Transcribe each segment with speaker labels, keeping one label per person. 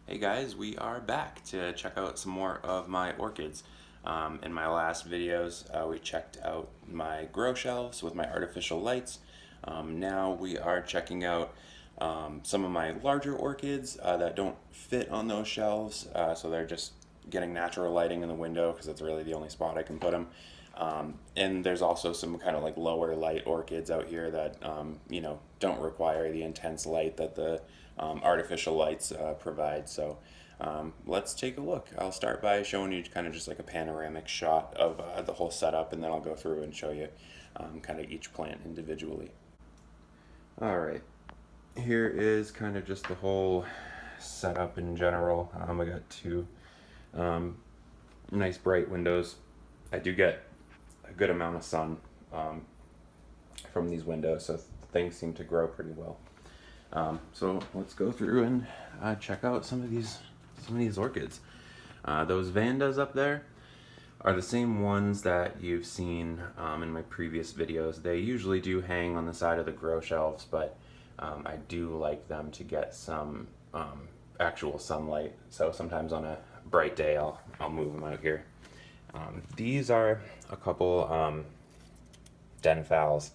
Speaker 1: Hey guys, we are back to check out some more of my orchids. In my last videos, we checked out my grow shelves with my artificial lights. Now we are checking out some of my larger orchids that don't fit on those shelves, so they're just getting natural lighting in the window because that's really the only spot I can put them. And there's also some kind of like lower light orchids out here that don't require the intense light that the artificial lights provide. So let's take a look. I'll start by showing you kind of just like a panoramic shot of the whole setup, and then I'll go through and show you kind of each plant individually. All right, here is kind of just the whole setup in general. I got two nice bright windows. I do get a good amount of sun from these windows, so things seem to grow pretty well. So let's go through and check out some of these orchids. Those Vandas up there are the same ones that you've seen in my previous videos. They usually do hang on the side of the grow shelves, but I do like them to get some actual sunlight. So sometimes on a bright day, I'll move them out here. These are a couple Denfals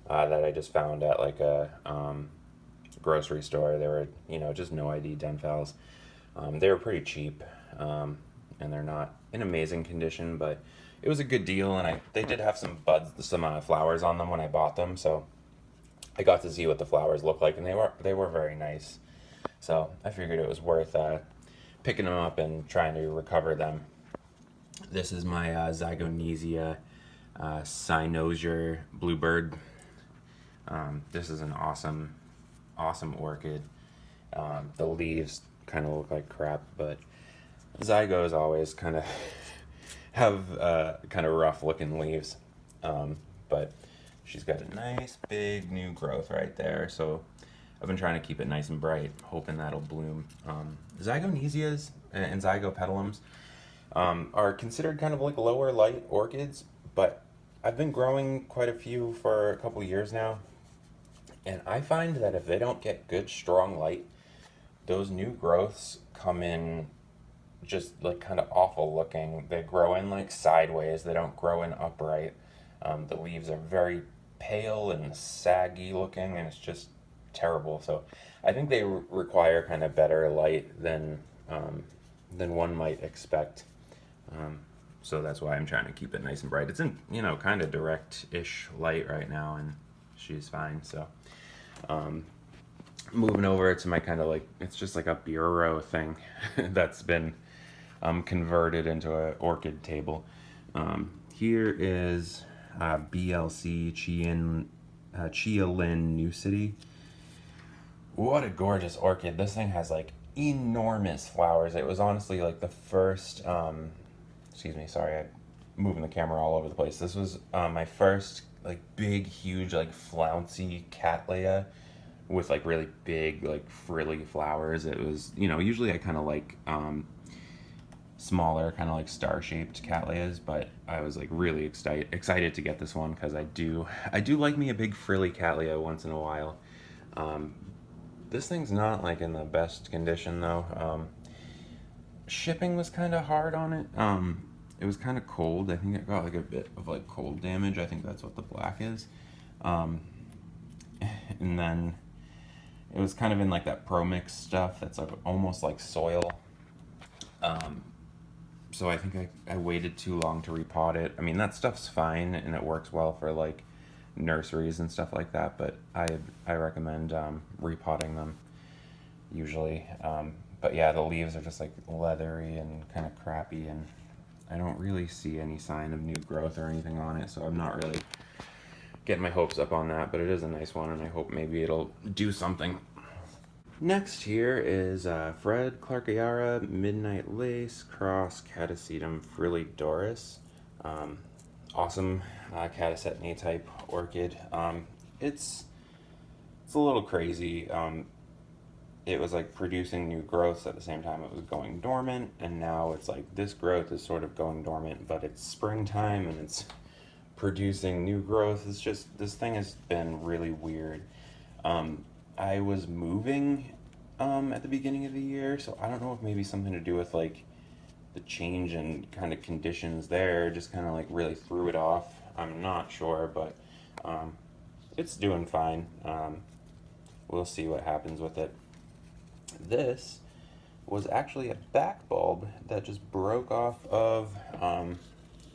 Speaker 1: that I just found at like a grocery store. They were, just no ID Denfals. They were pretty cheap, and they're not in amazing condition, but it was a good deal, and they did have some buds, some flowers on them when I bought them, so I got to see what the flowers look like, and they were very nice. So I figured it was worth picking them up and trying to recover them. This is my Zygonesia cynosure bluebird. This is an awesome orchid. The leaves kind of look like crap, but Zygos always kind of have kind of rough looking leaves. But she's got a nice big new growth right there, so I've been trying to keep it nice and bright, hoping that'll bloom. Zygonesias and Zygopetalums are considered kind of like lower light orchids, but I've been growing quite a few for a couple years now, and I find that if they don't get good strong light, those new growths come in just like kind of awful looking. They grow in like sideways, they don't grow in upright. The leaves are very pale and saggy looking, and it's just terrible. So I think they require kind of better light than one might expect. So that's why I'm trying to keep it nice and bright. It's in, kind of direct-ish light right now, and she's fine. So moving over to my kind of like, it's just like a bureau thing that's been converted into an orchid table. Here is BLC Chialin New City. What a gorgeous orchid. This thing has like enormous flowers. It was honestly like the first, excuse me, sorry, I'm moving the camera all over the place. This was my first like big, huge, like flouncy cattleya with like really big, like frilly flowers. It was, usually I kind of like smaller, kind of like star-shaped cattleyas, but I was like really excited to get this one because I do like me a big frilly cattleya once in a while. This thing's not like in the best condition though. Shipping was kind of hard on it. It was kind of cold. I think it got like a bit of like cold damage. I think that's what the black is. And then it was kind of in like that pro mix stuff that's like almost like soil. So I think I waited too long to repot it. I mean, that stuff's fine and it works well for like nurseries and stuff like that, but I recommend repotting them usually. But yeah, the leaves are just like leathery and kind of crappy, and I don't really see any sign of new growth or anything on it, so I'm not really getting my hopes up on that, but it is a nice one, and I hope maybe it'll do something. Next here is Fred Clarkiara Midnight Lace Cross Catasetum Frilidoris. Awesome Catasetni type orchid. It's a little crazy. It was like producing new growths at the same time it was going dormant, and now it's like this growth is sort of going dormant, but it's springtime and it's producing new growth. It's just, this thing has been really weird. I was moving at the beginning of the year, so I don't know if maybe something to do with like the change in kind of conditions there just kind of like really threw it off. I'm not sure, but it's doing fine. We'll see what happens with it. This was actually a back bulb that just broke off of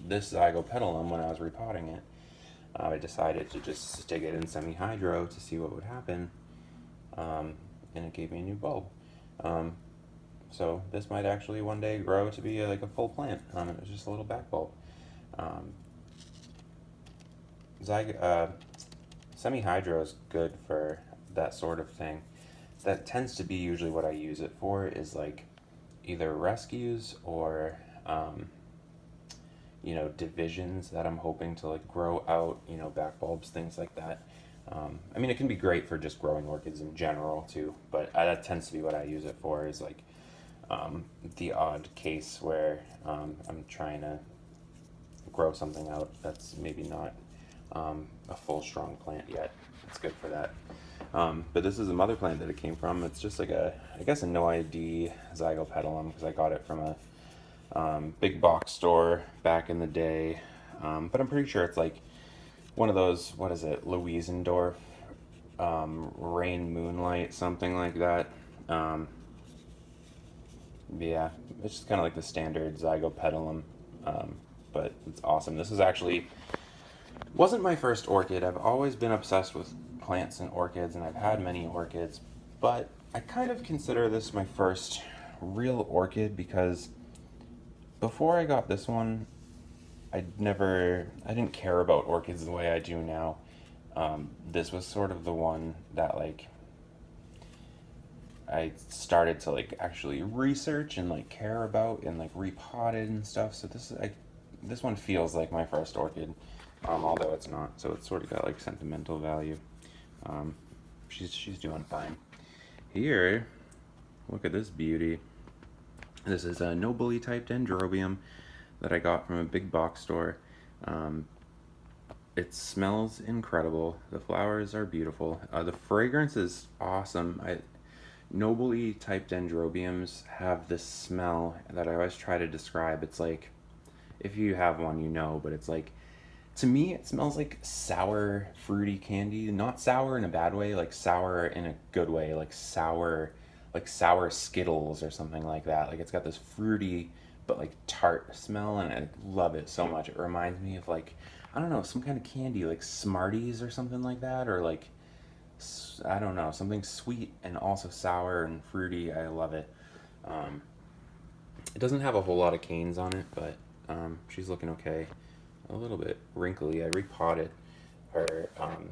Speaker 1: this Zygo pedalum when I was repotting it. I decided to just stick it in semi-hydro to see what would happen, and it gave me a new bulb. So this might actually one day grow to be like a full plant. It was just a little back bulb. Semi-hydro is good for that sort of thing. That tends to be usually what I use it for, is like either rescues or divisions that I'm hoping to like grow out, back bulbs, things like that. I mean, it can be great for just growing orchids in general too, but that tends to be what I use it for, is like the odd case where I'm trying to grow something out that's maybe not a full strong plant yet. It's good for that. But this is a mother plant that it came from. It's just like I guess a no ID Zygo pedalum, because I got it from a big box store back in the day. But I'm pretty sure it's like one of those, what is it, Louisendorf, Rain Moonlight, something like that. Yeah, it's just kind of like the standard Zygo pedalum, but it's awesome. This is actually, wasn't my first orchid. I've always been obsessed with plants and orchids, and I've had many orchids, but I kind of consider this my first real orchid, because before I got this one, I didn't care about orchids the way I do now. This was sort of the one that like I started to like actually research and like care about and like repotted and stuff. So this one feels like my first orchid, although it's not. So it's sort of got like sentimental value. She's doing fine. Here, look at this beauty. This is a no-bully type Dendrobium that I got from a big box store. It smells incredible. The flowers are beautiful. The fragrance is awesome. No-bully type Dendrobiums have this smell that I always try to describe. It's like, if you have one, but it's like, to me, it smells like sour, fruity candy. Not sour in a bad way, like sour in a good way, like sour Skittles or something like that. Like, it's got this fruity but like tart smell, and I love it so much. It reminds me of like, I don't know, some kind of candy, like Smarties or something like that, or like, I don't know, something sweet and also sour and fruity. I love it. It doesn't have a whole lot of canes on it, but she's looking okay. A little bit wrinkly. I repotted her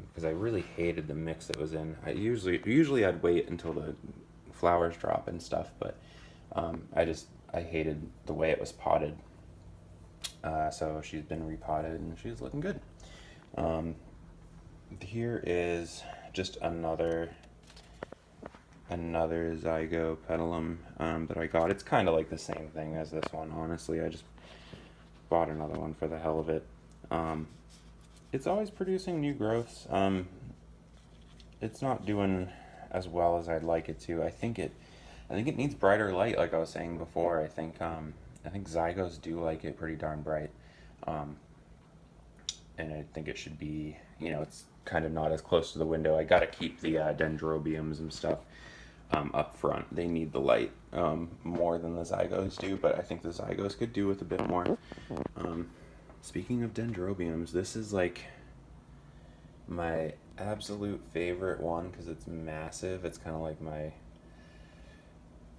Speaker 1: because I really hated the mix it was in. Usually I'd wait until the flowers drop and stuff, but I hated the way it was potted. So she's been repotted and she's looking good. Here is just another Zygo pedalum that I got. It's kind of like the same thing as this one, honestly. I just bought another one for the hell of it. It's always producing new growths. It's not doing as well as I'd like it to. I think it needs brighter light, like I was saying before. I think Zygos do like it pretty darn bright. And I think it should be, it's kind of not as close to the window. I gotta keep the Dendrobiums and stuff up front. They need the light more than the Zygos do, but I think the Zygos could do with a bit more. Speaking of Dendrobiums, this is like my absolute favorite one because it's massive. It's kind of like my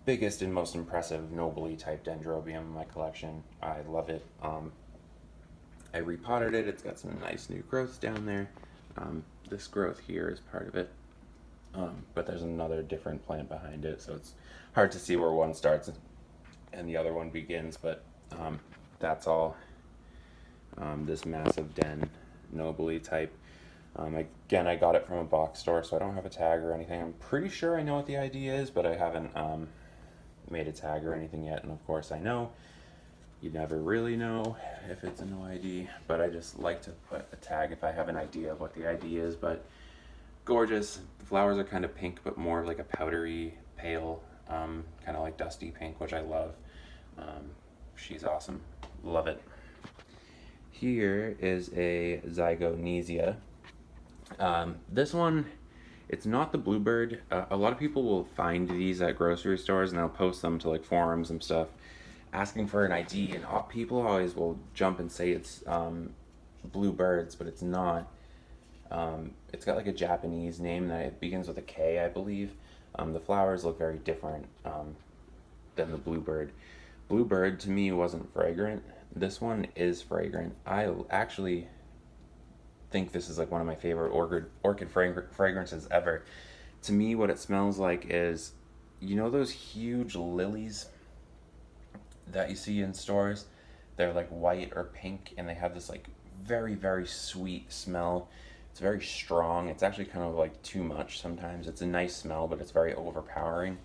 Speaker 1: biggest and most impressive no-bully type Dendrobium in my collection. I love it. I repotted it. It's got some nice new growths down there. This growth here is part of it. But there's another different plant behind it, so it's hard to see where one starts and the other one begins, but that's all this massive den no-bully type. Again, I got it from a box store, so I don't have a tag or anything. I'm pretty sure I know what the ID is, but I haven't made a tag or anything yet, and of course I know you never really know if it's a no ID, but I just like to put a tag if I have an idea of what the ID is. But gorgeous. The flowers are kind of pink, but more like a powdery pale, kind of like dusty pink, which I love. She's awesome. Love it. Here is a Zygo. This one, it's not the bluebird. A lot of people will find these at grocery stores and they'll post them to like forums and stuff asking for an ID, and people always will jump and say it's bluebirds, but it's not. It's got like a Japanese name that it begins with a K, I believe. The flowers look very different than the bluebird. Bluebird to me wasn't fragrant. This one is fragrant. I actually think this is like one of my favorite orchid fragrances ever. To me, what it smells like is, you know those huge lilies that you see in stores? They're like white or pink and they have this like very, very sweet smell. It's very strong. It's actually kind of like too much sometimes. It's a nice smell, but it's very overpowering.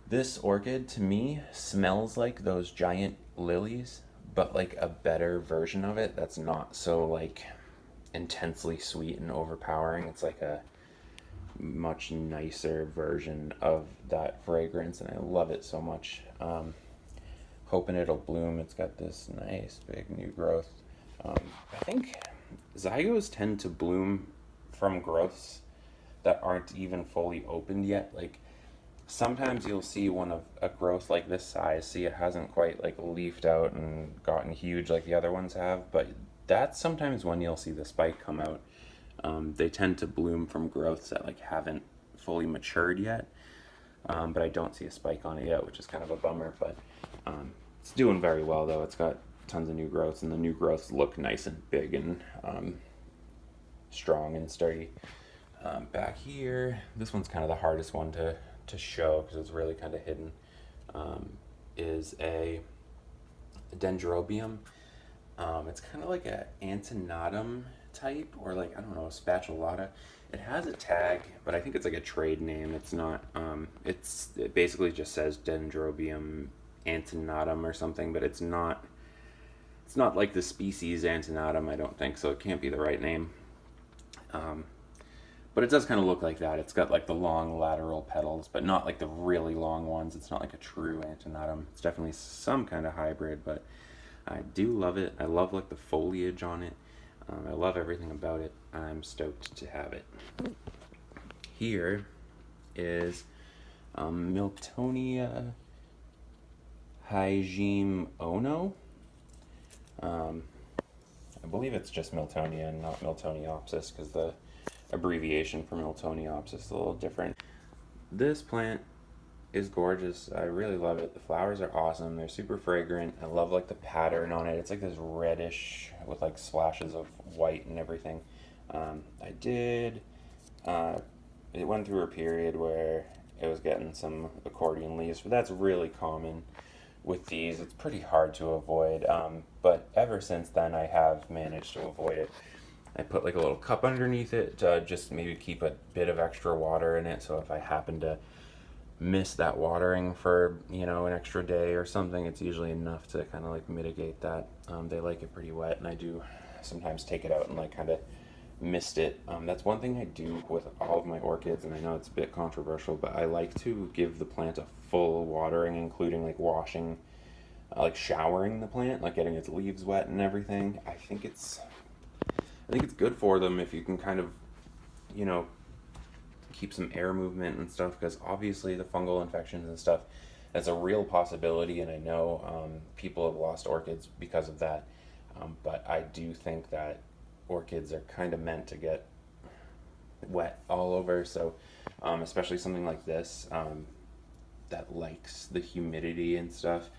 Speaker 1: This orchid to me smells like those giant lilies, but like a better version of it that's not so like intensely sweet and overpowering. It's like a much nicer version of that fragrance, and I love it so much. Hoping it'll bloom. It's got this nice big new growth. I think Zygos tend to bloom from growths that aren't even fully opened yet. Like sometimes you'll see one of a growth like this size, see it hasn't quite like leafed out and gotten huge like the other ones have, but that's sometimes when you'll see the spike come out. They tend to bloom from growths that like haven't fully matured yet, but I don't see a spike on it yet, which is kind of a bummer, but it's doing very well though. It's got tons of new growths, and the new growths look nice and big and strong and sturdy. Back here, this one's kind of the hardest one to show because it's really kind of hidden, is a Dendrobium. It's kind of like a Antenatum type, or like, I don't know, a spatulata. It has a tag, but I think it's like a trade name. It's not, it basically just says Dendrobium Antenatum or something, but it's not like the species Antenatum, I don't think, so it can't be the right name. But it does kind of look like that. It's got like the long lateral petals, but not like the really long ones. It's not like a true Antenatum. It's definitely some kind of hybrid, but I do love it. I love like the foliage on it. I love everything about it. I'm stoked to have it. Here is Miltonia Hygiene Ono. I believe it's just Miltonia and not Miltoniopsis, because the abbreviation for Miltoniopsis is a little different. This plant is gorgeous. I really love it. The flowers are awesome. They're super fragrant. I love like the pattern on it. It's like this reddish with like splashes of white and everything. It went through a period where it was getting some accordion leaves, but that's really common with these. It's pretty hard to avoid, but ever since then I have managed to avoid it. I put like a little cup underneath it to just maybe keep a bit of extra water in it, so if I happen to miss that watering for, you know, an extra day or something, it's usually enough to kind of like mitigate that. They like it pretty wet, and I do sometimes take it out and like kind of mist it. That's one thing I do with all of my orchids, and I know it's a bit controversial, but I like to give the plant a full watering, including like washing, like showering the plant, like getting its leaves wet and everything. I think it's good for them if you can kind of, you know, keep some air movement and stuff, because obviously the fungal infections and stuff, that's a real possibility, and I know people have lost orchids because of that, but I do think that orchids are kind of meant to get wet all over, so especially something like this that likes the humidity and stuff,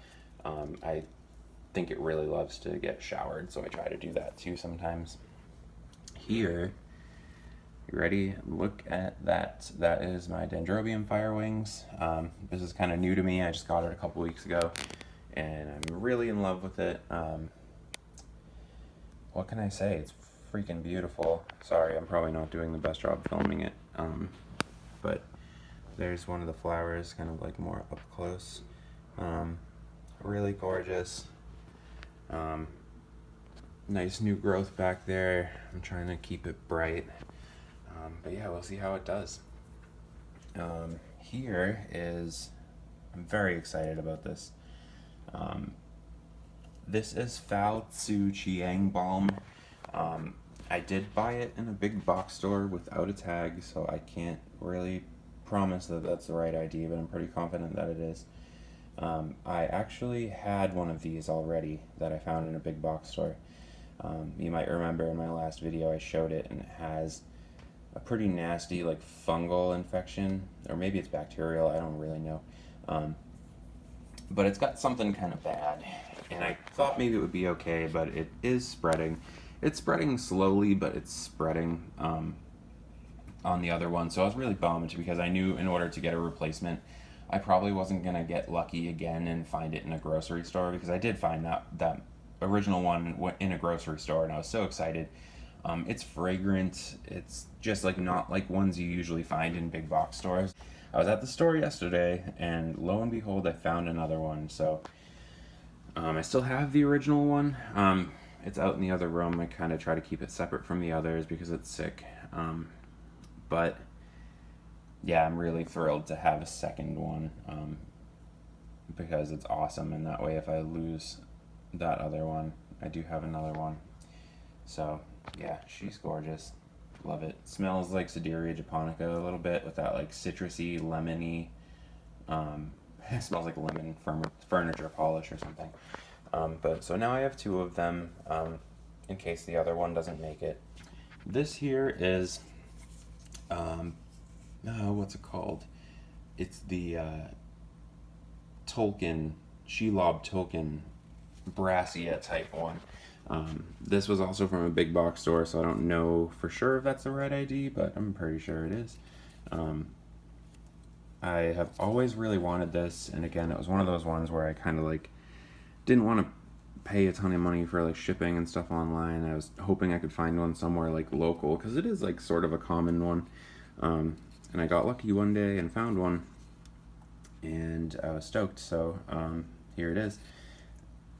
Speaker 1: I think it really loves to get showered, so I try to do that too sometimes. Here, you ready? Look at that. That is my Dendrobium Firewings. This is kind of new to me. I just got it a couple weeks ago, and I'm really in love with it. What can I say? It's freaking beautiful. Sorry, I'm probably not doing the best job filming it, but there's one of the flowers kind of like more up close. Really gorgeous. Nice new growth back there. I'm trying to keep it bright. But yeah, we'll see how it does. here is, I'm very excited about this. This is Fao Tzu Chiang Balm. I did buy it in a big box store without a tag, so I can't really promise that that's the right ID, but I'm pretty confident that it is. I actually had one of these already that I found in a big box store. You might remember in my last video I showed it, and it has a pretty nasty like fungal infection, or maybe it's bacterial, I don't really know. But it's got something kind of bad, and I thought maybe it would be okay, but it is spreading. It's spreading slowly, but it's spreading on the other one, so I was really bummed because I knew in order to get a replacement I probably wasn't going to get lucky again and find it in a grocery store, because I did find that original one in a grocery store, and I was so excited. It's fragrant. It's just like not like ones you usually find in big box stores. I was at the store yesterday, and lo and behold, I found another one. So I still have the original one. It's out in the other room. I kind of try to keep it separate from the others because it's sick. But yeah, I'm really thrilled to have a second one, because it's awesome. And that way, if I lose that other one, I do have another one. So yeah, she's gorgeous. Love it. Smells like Sederia japonica a little bit, with that like citrusy, lemony. It smells like lemon furniture polish or something. But so now I have two of them, in case the other one doesn't make it. This here is, what's it called? It's the Tolkien, Shelob Tolkien Brassia type one. This was also from a big box store, so I don't know for sure if that's the right ID, but I'm pretty sure it is. I have always really wanted this, and again, it was one of those ones where I kind of like didn't want to pay a ton of money for like shipping and stuff online. I was hoping I could find one somewhere like local, because it is like sort of a common one. And I got lucky one day and found one, and I was stoked. So here it is.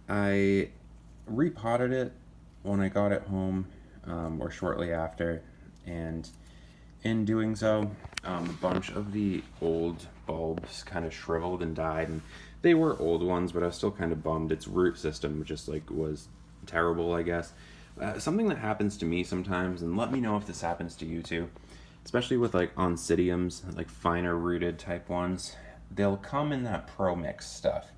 Speaker 1: I repotted it when I got it home, or shortly after, and in doing so, a bunch of the old bulbs kind of shriveled and died, and they were old ones, but I was still kind of bummed. Its root system just like was terrible, I guess. Something that happens to me sometimes, and let me know if this happens to you too, especially with like oncidiums, like finer rooted type ones. They'll come in that Pro Mix stuff,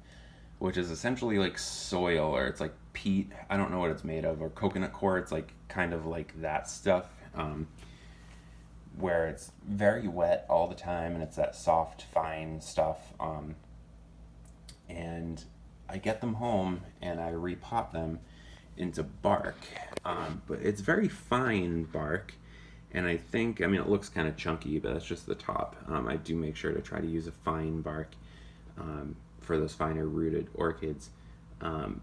Speaker 1: which is essentially like soil, or it's like peat. I don't know what it's made of, or coconut coir. It's like kind of like that stuff, where it's very wet all the time, and it's that soft, fine stuff. And I get them home and I repot them into bark, but it's very fine bark. And I think, I mean, it looks kind of chunky, but that's just the top. I do make sure to try to use a fine bark for those finer rooted orchids. And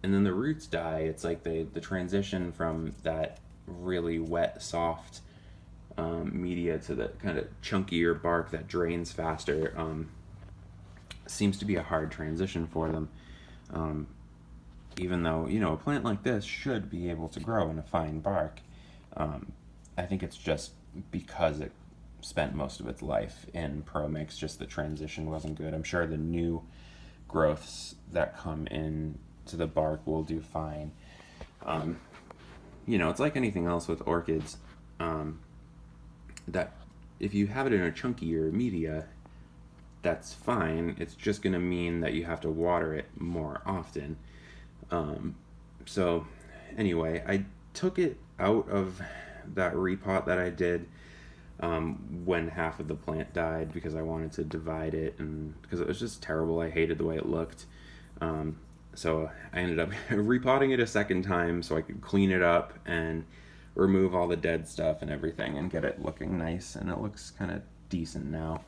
Speaker 1: then the roots die. It's like the transition from that really wet, soft media to the kind of chunkier bark that drains faster. Seems to be a hard transition for them. Even though, you know, a plant like this should be able to grow in a fine bark. I think it's just because it spent most of its life in Pro Mix, just the transition wasn't good. I'm sure the new growths that come in to the bark will do fine. You know, it's like anything else with orchids, that if you have it in a chunkier media, that's fine. It's just going to mean that you have to water it more often. So anyway, I took it out of that repot that I did when half of the plant died, because I wanted to divide it, and because it was just terrible. I hated the way it looked. So I ended up repotting it a second time so I could clean it up and remove all the dead stuff and everything and get it looking nice, and it looks kind of decent now.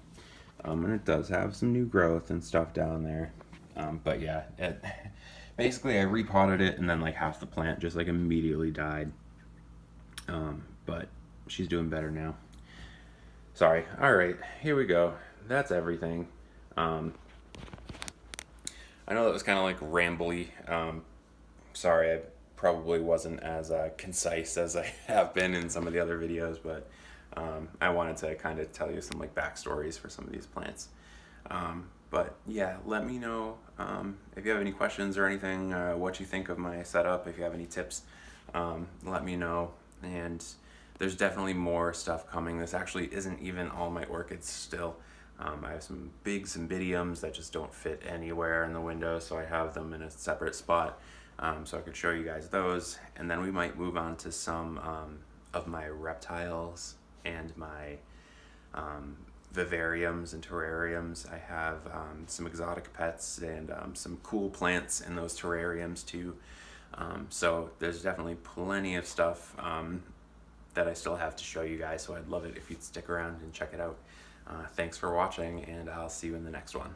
Speaker 1: And it does have some new growth and stuff down there. But yeah, basically I repotted it, and then like half the plant just like immediately died. But she's doing better now. Sorry. All right, here we go. That's everything. I know that was kind of like rambly. Sorry, I probably wasn't as concise as I have been in some of the other videos, but I wanted to kind of tell you some like backstories for some of these plants. But yeah, let me know if you have any questions or anything, what you think of my setup. If you have any tips, let me know. And there's definitely more stuff coming. This actually isn't even all my orchids still. I have some big Cymbidiums that just don't fit anywhere in the window, so I have them in a separate spot, so I could show you guys those. And then we might move on to some of my reptiles and my vivariums and terrariums. I have some exotic pets and some cool plants in those terrariums too. So there's definitely plenty of stuff that I still have to show you guys, so I'd love it if you'd stick around and check it out. Thanks for watching, and I'll see you in the next one.